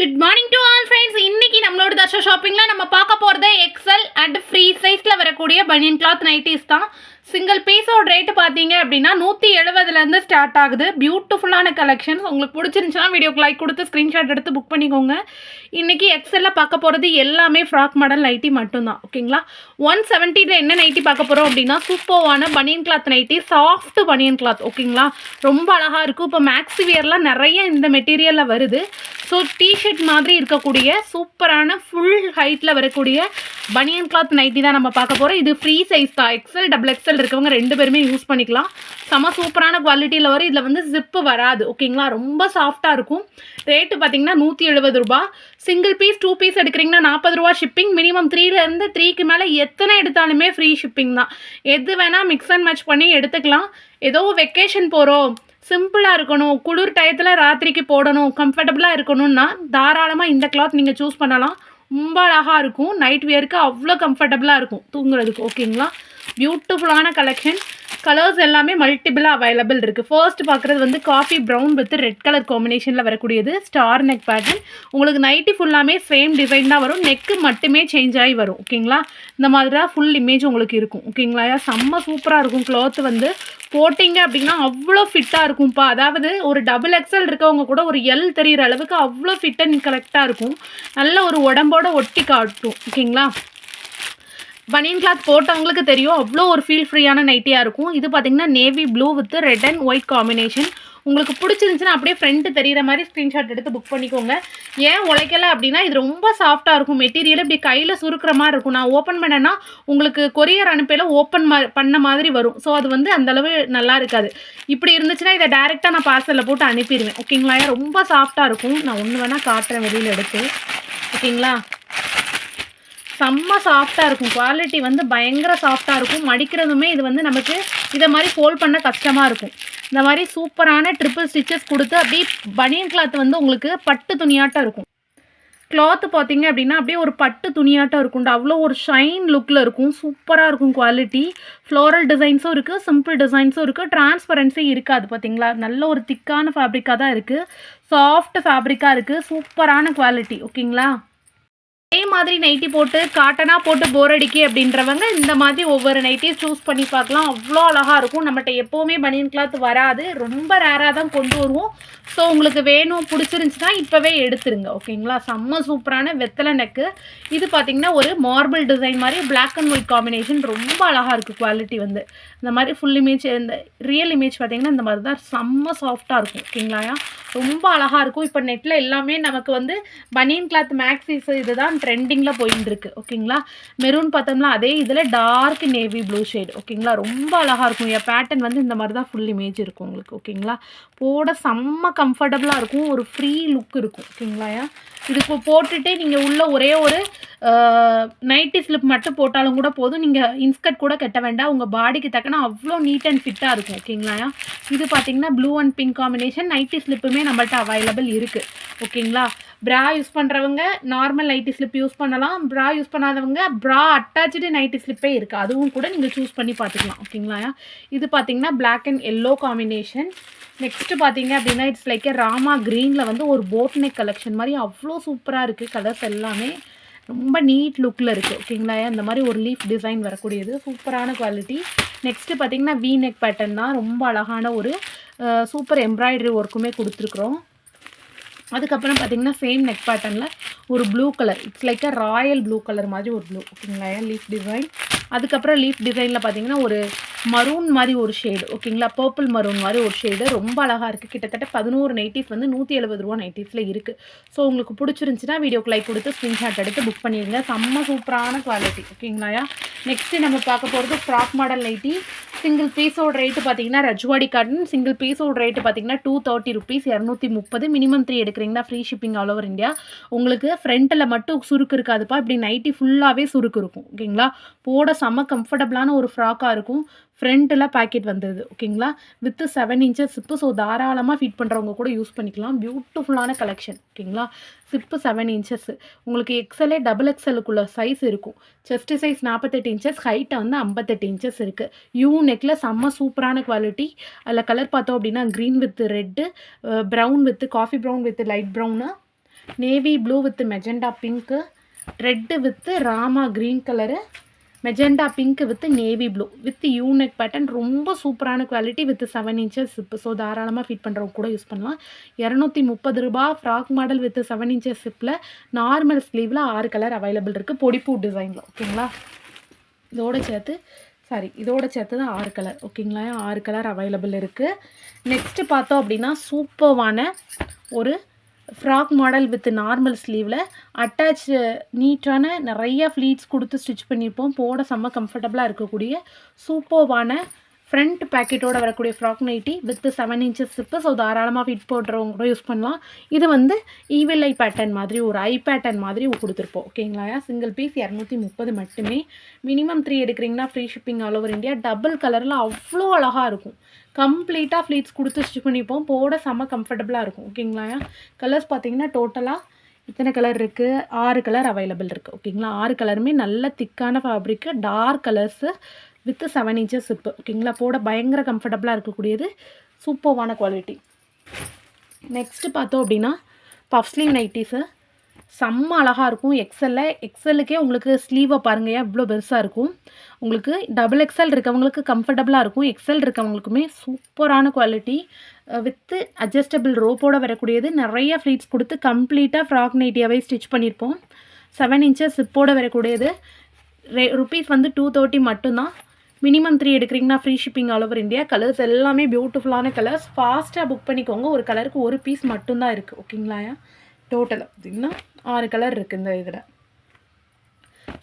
Good morning to all friends. இன்னைக்கு நம்மளோட தர்ஷா ஷாப்பிங்ல நம்ம பார்க்க போகிறது எக்ஸல் அண்ட் ஃப்ரீ சைஸில் வரக்கூடிய பனியன் கிளாத் நைட்டிஸ் தான். சிங்கிள் பீஸோட ரேட்டு பார்த்தீங்க அப்படின்னா 170லேருந்து ஸ்டார்ட் ஆகுது. பியூட்டிஃபுல்லான கலெக்ஷன்ஸ். உங்களுக்கு பிடிச்சிருந்துச்சுன்னா வீடியோக்கு லைக் கொடுத்து ஸ்க்ரீன்ஷாட் எடுத்து புக் பண்ணிக்கோங்க. இன்றைக்கி எக்ஸலில் பார்க்க போகிறது எல்லாமே ஃப்ராக் மாடல் நைட்டி மட்டும்தான். ஓகேங்களா, 170 என்ன நைட்டி பார்க்க போகிறோம் அப்படின்னா சூப்பர்வான பனியன் கிளாத் நைட்டி, சாஃப்ட் பனியன் கிளாத். ஓகேங்களா, ரொம்ப அழகாக இருக்கும். இப்போ மேக்ஸி வியர்லாம் நிறைய இந்த மெட்டீரியலில் வருது. ஸோ டிஷர்ட் மாதிரி இருக்கக்கூடிய சூப்பரான ஃபுல் ஹைட்டில் வரக்கூடிய பனியன் கிளாத் நைட்டி தான் நம்ம பார்க்க போகிறோம். இது ஃப்ரீ சைஸ் தான். எக்ஸல் டபுள் எக்ஸல் இருக்கவங்க ரெண்டு பேருமே யூஸ் பண்ணிக்கலாம். செம சூப்பரான குவாலிட்டியில் வரும். இதில் வந்து ஜிப்பு வராது. ஓகேங்களா, ரொம்ப சாஃப்டாக இருக்கும். ரேட்டு பார்த்தீங்கன்னா 170 ரூபா. சிங்கிள் பீஸ் 2 பீஸ் எடுக்கிறீங்கன்னா 40 ரூபா ஷிப்பிங். மினிமம் 3லேருந்து 3க்கு மேலே எத்தனை எடுத்தாலுமே ஃப்ரீ ஷிப்பிங் தான். எது வேணால் மிக்ஸ் அண்ட் மேட்ச் பண்ணி எடுத்துக்கலாம். ஏதோ வெக்கேஷன் போகிறோம், சிம்பிளாக இருக்கணும், குளிர் டயத்தில் ராத்திரிக்கு போடணும், கம்ஃபர்டபுளாக இருக்கணும்னா தாராளமாக இந்த கிளாத் நீங்கள் சூஸ் பண்ணலாம். ரொம்ப அழகாக இருக்கும். நைட் வியருக்கு அவ்வளோ கம்ஃபர்டபுளாக இருக்கும் தூங்குறதுக்கு. ஓகேங்களா, பியூட்டிஃபுல்லான கலெக்ஷன். கலர்ஸ் எல்லாமே மல்டிபிளாக அவைலபிள் இருக்குது. ஃபர்ஸ்ட் பார்க்குறது வந்து coffee brown with red colour காம்பினேஷனில் வரக்கூடியது ஸ்டார் நெக் பேட்டர்ன். உங்களுக்கு நைட்டி ஃபுல்லாமே சேம் டிசைன் தான் வரும். நெக்கு மட்டுமே சேஞ்ச் ஆகி வரும். ஓகேங்களா, இந்த மாதிரி தான் ஃபுல் இமேஜ் உங்களுக்கு இருக்கும். ஓகேங்களா, செம்ம சூப்பராக இருக்கும். கிளாத் வந்து போட்டிங்க அப்படின்னா அவ்வளோ ஃபிட்டாக இருக்கும்ப்பா. அதாவது ஒரு டபுள் எக்ஸல் இருக்கவங்க கூட ஒரு எல் தெரிகிற அளவுக்கு அவ்வளோ ஃபிட் அண்ட் கரெக்டாக இருக்கும். நல்ல ஒரு உடம்போட ஒட்டி காட்டும். ஓகேங்களா, பனியன் கிளாத் போட்டவங்களுக்கு தெரியும் அவ்வளோ ஒரு ஃபீல் ஃப்ரீயான நைட்டியாக இருக்கும். இது பார்த்திங்கன்னா navy blue with red and white combination. உங்களுக்கு பிடிச்சிருந்துச்சுன்னா அப்படியே ஃப்ரண்ட்டு தெரிகிற மாதிரி ஸ்க்ரீன்ஷாட் எடுத்து புக் பண்ணிக்கோங்க. ஏன் உழைக்கலை அப்படின்னா இது ரொம்ப சாஃப்டாக இருக்கும். மெட்டீரியல் இப்படி கையில் சுருக்கிற மாதிரி இருக்கும். நான் ஓப்பன் பண்ணேன்னா உங்களுக்கு கொரியர் அனுப்பையில் ஓப்பன் பண்ண மாதிரி வரும். ஸோ அது வந்து அந்தளவு நல்லா இருக்காது. இப்படி இருந்துச்சுன்னா இதை டேரெக்டாக நான் பார்சலில் போட்டு அனுப்பிடுவேன். ஓகேங்களா, ரொம்ப சாஃப்டாக இருக்கும். நான் ஒன்று வேணால் காட்டுறேன் வெளியில் எடுத்து. ஓகேங்களா, செம்ம சாஃப்டாக இருக்கும். குவாலிட்டி வந்து பயங்கர சாஃப்டாக இருக்கும். மடிக்கிறதுமே இது வந்து நமக்கு இதை மாதிரி ஃபோல்ட் பண்ண கஷ்டமாக இருக்கும். இந்த மாதிரி சூப்பரான ட்ரிபிள் ஸ்டிச்சஸ் கொடுத்து அப்படியே பனியன் கிளாத் வந்து உங்களுக்கு பட்டு துணியாட்டம் இருக்கும். கிளாத்து பார்த்தீங்க அப்படின்னா அப்படியே ஒரு பட்டு துணியாட்டம் இருக்கும்டா. அவ்வளோ ஒரு ஷைன் லுக்கில் இருக்கும். சூப்பராக இருக்கும் குவாலிட்டி. ஃப்ளோரல் டிசைன்ஸும் இருக்குது, சிம்பிள் டிசைன்ஸும் இருக்குது, டிரான்ஸ்பரன்ஸி இருக்காது. பார்த்தீங்களா, நல்ல ஒரு திக்கான ஃபேப்ரிக்காக தான் இருக்குது. சாஃப்ட் ஃபேப்ரிக்காக இருக்குது. சூப்பரான குவாலிட்டி. ஓகேங்களா, அதே மாதிரி நைட்டி போட்டு காட்டனாக போட்டு போர் அடிக்கி அப்படின்றவங்க இந்த மாதிரி ஒவ்வொரு நைட்டியும் சூஸ் பண்ணி பார்க்கலாம். அவ்வளோ அழகாக இருக்கும். நம்மகிட்ட எப்போவுமே பனியன் கிளாத் வராது, ரொம்ப ரேராக தான் கொண்டு வருவோம். ஸோ உங்களுக்கு வேணும் பிடிச்சிருந்துச்சுன்னா இப்போவே எடுத்துருங்க. ஓகேங்களா, செம்ம சூப்பரான வெத்தலை நெக்கு. இது பார்த்திங்கன்னா ஒரு மார்பிள் டிசைன் மாதிரி பிளாக் அண்ட் ஒயிட் காம்பினேஷன். ரொம்ப அழகாக இருக்குது. குவாலிட்டி வந்து இந்த மாதிரி ஃபுல் இமேஜ், இந்த ரியல் இமேஜ் பார்த்திங்கன்னா இந்த மாதிரி தான் செம்ம சாஃப்டாக இருக்கும். ஓகேங்களா, ரொம்ப அழகாக இருக்கும். இப்போ நெட்டில் எல்லாமே நமக்கு வந்து பனியன் கிளாத் மேக்ஸிஸ் இதுதான் ட்ரெண்டிங்கில் போயின்னு இருக்குது. ஓகேங்களா, மெரூன் பார்த்தோம்னா அதே இதில் டார்க் நேவி ப்ளூ ஷேட். ஓகேங்களா, ரொம்ப அழகாக இருக்கும். என் பேட்டர்ன் வந்து இந்த மாதிரி தான் ஃபுல் இமேஜ் இருக்கும் உங்களுக்கு. ஓகேங்களா, போட செம்ம கம்ஃபர்டபுளாக இருக்கும். ஒரு ஃப்ரீ லுக் இருக்கும். ஓகேங்களா, இதுக்கு போட்டுட்டு நீங்கள் உள்ள ஒரே ஒரு நைட்டி ஸ்லிப் மட்டும் போட்டாலும் கூட போதும். நீங்கள் இன்ஸ்கர்ட் கூட கட்ட வேண்டாம். உங்கள் பாடிக்கு தக்கன அவ்வளோ நீட் அண்ட் ஃபிட்டாக இருக்கும். ஓகேங்களா, இது பார்த்தீங்கன்னா blue and pink combination. Nightie ஸ்லிப்புமே நம்மள்ட்ட அவைலபிள் இருக்குது. ஓகேங்களா, ப்ரா யூஸ் பண்ணுறவங்க நார்மல் நைட்டி ஸ்லிப் யூஸ் பண்ணலாம். ப்ரா யூஸ் பண்ணாதவங்க ப்ரா அட்டாச்சு நைட்டி ஸ்லிப்பே இருக்குது. அதுவும் கூட நீங்கள் சூஸ் பண்ணி பார்த்துக்கலாம். ஓகேங்களா, இது பார்த்தீங்கன்னா black and yellow combination. Next பார்த்தீங்க அப்படின்னா இட்ஸ் லைக் ராமா க்ரீனில் வந்து ஒரு போட் நெக் கலெக்ஷன் மாதிரி அவ்வளோ சூப்பராக இருக்குது. கலர்ஸ் எல்லாமே ரொம்ப நீட் லுக்கில் இருக்குது. ஓகேங்களா, இந்த மாதிரி ஒரு லீஃப் டிசைன் வரக்கூடியது சூப்பரான குவாலிட்டி. நெக்ஸ்ட்டு பார்த்தீங்கன்னா வி நெக் பேட்டர்ன் தான். ரொம்ப அழகான ஒரு சூப்பர் எம்ப்ராய்டரி ஒர்க்குமே கொடுத்துருக்குறோம். அதுக்கப்புறம் பார்த்திங்கன்னா சேம் நெக் பேட்டர்னில் ஒரு blue colour, it's like Royal blue colour மாதிரி ஒரு ப்ளூ. ஓகேங்களா, லீஃப் டிசைன். அதுக்கப்புறம் லீஃப் டிசைனில் பார்த்திங்கன்னா ஒரு மரூன் மாதிரி ஒரு ஷேடு. ஓகேங்களா, பர்பிள் மரூன் மாதிரி ஒரு ஷேடு. ரொம்ப அழகாக இருக்குது. கிட்டத்தட்ட 11 நைட்டிஸ் வந்து 170 ரூபா நைட்டிஸில் இருக்குது. ஸோ உங்களுக்கு பிடிச்சிருந்துச்சின்னா வீடியோக்கு லைக் கொடுத்து ஸ்க்ரீன்ஷாட் எடுத்து புக் பண்ணிடுங்க. செம்ம சூப்பரான குவாலிட்டி. ஓகேங்களா, நெக்ஸ்ட்டு நம்ம பார்க்க போகிறது ஃப்ராக் மாடல் நைட்டி. சிங்கிள் பீஸோட ரேட்டு பார்த்தீங்கன்னா ரஜ்வாடி காட்டன். சிங்கிள் பீஸோட ரேட்டு பார்த்தீங்கன்னா 230 ருபீஸ், 230. மினிமம் 3 எடுக்கிறீங்கன்னா free shipping all over India. உங்களுக்கு ஃப்ரண்ட்டில் மட்டும் சுருக்கு இருக்காதுப்பா. இப்படி நைட்டி ஃபுல்லாகவே சுருக்கு இருக்கும். ஓகேங்களா, போட செம்ம கம்ஃபர்டபுளான ஒரு ஃப்ராக்காக இருக்கும். ஃப்ரண்ட்டில் பேக்கெட் வந்தது. ஓகேங்களா, வித்து 7 இன்ச்சஸ் சிப்பு. ஸோ தாராளமாக ஃபிட் பண்ணுறவங்க கூட யூஸ் பண்ணிக்கலாம். பியூட்டிஃபுல்லான கலெக்ஷன். ஓகேங்களா, சிப்பு 7 இன்ச்சஸ். உங்களுக்கு எக்ஸலே டபுள் எக்ஸலுக்குள்ள சைஸ் இருக்கும். செஸ்ட் சைஸ் 48 இன்ச்சஸ், ஹைட்டை வந்து 58 இன்ச்சஸ் இருக்குது. யூ நெக்கில் செம்ம சூப்பரான குவாலிட்டி. அதில் கலர் பார்த்தோம் அப்படின்னா green with red, brown with coffee brown with light brown, navy blue with magenta pink, red with Rama green colour, magenta pink with navy blue with unique pattern. ரொம்ப சூப்பரான quality with 7 inches chip. So தாராளமாக fit பண்ணுறவங்க கூட use பண்ணலாம். 230 ரூபா. Frock model with 7 inches சிப்பில் normal ஸ்லீவில் 6 colour available இருக்குது பொடிப்பூ டிசைனில். ஓகேங்களா, இதோட சேர்த்து தான் 6 கலர். ஓகேங்களா, 6 கலர் அவைலபிள் இருக்குது. நெக்ஸ்ட்டு பார்த்தோம் அப்படின்னா சூப்பர்வான ஒரு ஃப்ராக் மாடல் வித் நார்மல் ஸ்லீவில் அட்டாச் நீட்டான நிறைய ஃப்ளீட்ஸ் கொடுத்து ஸ்டிச் பண்ணியிருப்போம். போட செம்ம கம்ஃபர்டபுளாக இருக்கக்கூடிய சூப்பர்வான ஃப்ரண்ட் பேக்கெட்டோட வரக்கூடிய frock nightie with 7 inches chip. So தாராளமாக ஃபிட் போடுறவங்க கூட யூஸ் பண்ணலாம். இது வந்து ஈவில் ஐ பேட்டர்ன் மாதிரி ஒரு ஐ பேட்டர்ன் மாதிரி கொடுத்துருப்போம். ஓகேங்களா, சிங்கிள் பீஸ் 230 மட்டுமே. மினிமம் 3 எடுக்கிறீங்கன்னா free shipping all over India. Double கலரில் அவ்வளோ அழகாக இருக்கும். கம்ப்ளீட்டாக ஃப்ளீட்ஸ் கொடுத்து ஸ்டிச் பண்ணிப்போம். போட செம்ம கம்ஃபர்டபுளாக இருக்கும். ஓகேங்களா, கலர்ஸ் பார்த்தீங்கன்னா டோட்டலாக இத்தனை கலர் இருக்குது, 6 கலர் அவைலபிள் இருக்குது. ஓகேங்களா, 6 கலருமே நல்ல திக்கான fabric, dark colours with 7 inches zip. ஓகேங்களா, போட பயங்கர கம்ஃபர்டபுளாக இருக்கக்கூடியது, சூப்பர்வான குவாலிட்டி. நெக்ஸ்ட்டு பார்த்தோம் அப்படின்னா பஃப் ஸ்லீவ் நைட்டிஸு செம்ம அழகாக இருக்கும். எக்ஸலுக்கே உங்களுக்கு ஸ்லீவை பாருங்கள் எவ்வளோ பெருசாக இருக்கும். உங்களுக்கு டபுள் எக்ஸல் இருக்கவங்களுக்கு கம்ஃபர்டபுளாக இருக்கும். எக்ஸல் இருக்கவங்களுக்குமே சூப்பரான குவாலிட்டி வித்து அட்ஜஸ்டபிள் ரோப்போடு வரக்கூடியது. நிறைய ஃப்ளீட்ஸ் கொடுத்து கம்ப்ளீட்டாக ஃப்ராக் நைட்டியாகவே ஸ்டிச் பண்ணியிருப்போம். 7 இன்ச்சஸ் சிப்போடு வரக்கூடியது. ருபீஸ் வந்து 230 மட்டும்தான். மினிமம் 3 எடுக்கிறீங்கன்னா free shipping all over India. Colours எல்லாமே பியூட்டிஃபுல்லான கலர்ஸ். ஃபாஸ்ட்டாக புக் பண்ணிக்கோங்க. ஒரு கலருக்கு ஒரு பீஸ் மட்டும்தான் இருக்குது. ஓகேங்களா, டோட்டலாக பார்த்திங்கன்னா 6 கலர் இருக்குது இந்த இதில்.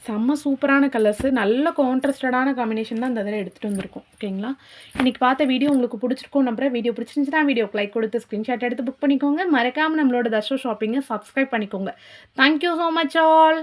செம்ம சூப்பரான கலர்ஸு, நல்ல கான்ட்ராஸ்டடான காம்பினேஷன் தான் இந்த இதில் எடுத்துகிட்டு வந்திருக்கோம். ஓகேங்களா, இன்றைக்கி பார்த்த வீடியோ உங்களுக்கு பிடிச்சிருக்கும் நம்புறேன். வீடியோ பிடிச்சிருந்துச்சுன்னா வீடியோக்கு லைக் கொடுத்து ஸ்க்ரீன்ஷாட் எடுத்து புக் பண்ணிக்கோங்க. மறக்காமல் நம்மளோட தர்ஷோ ஷாப்பிங்கை சப்ஸ்கிரைப் பண்ணிக்கோங்க. Thank you so much all.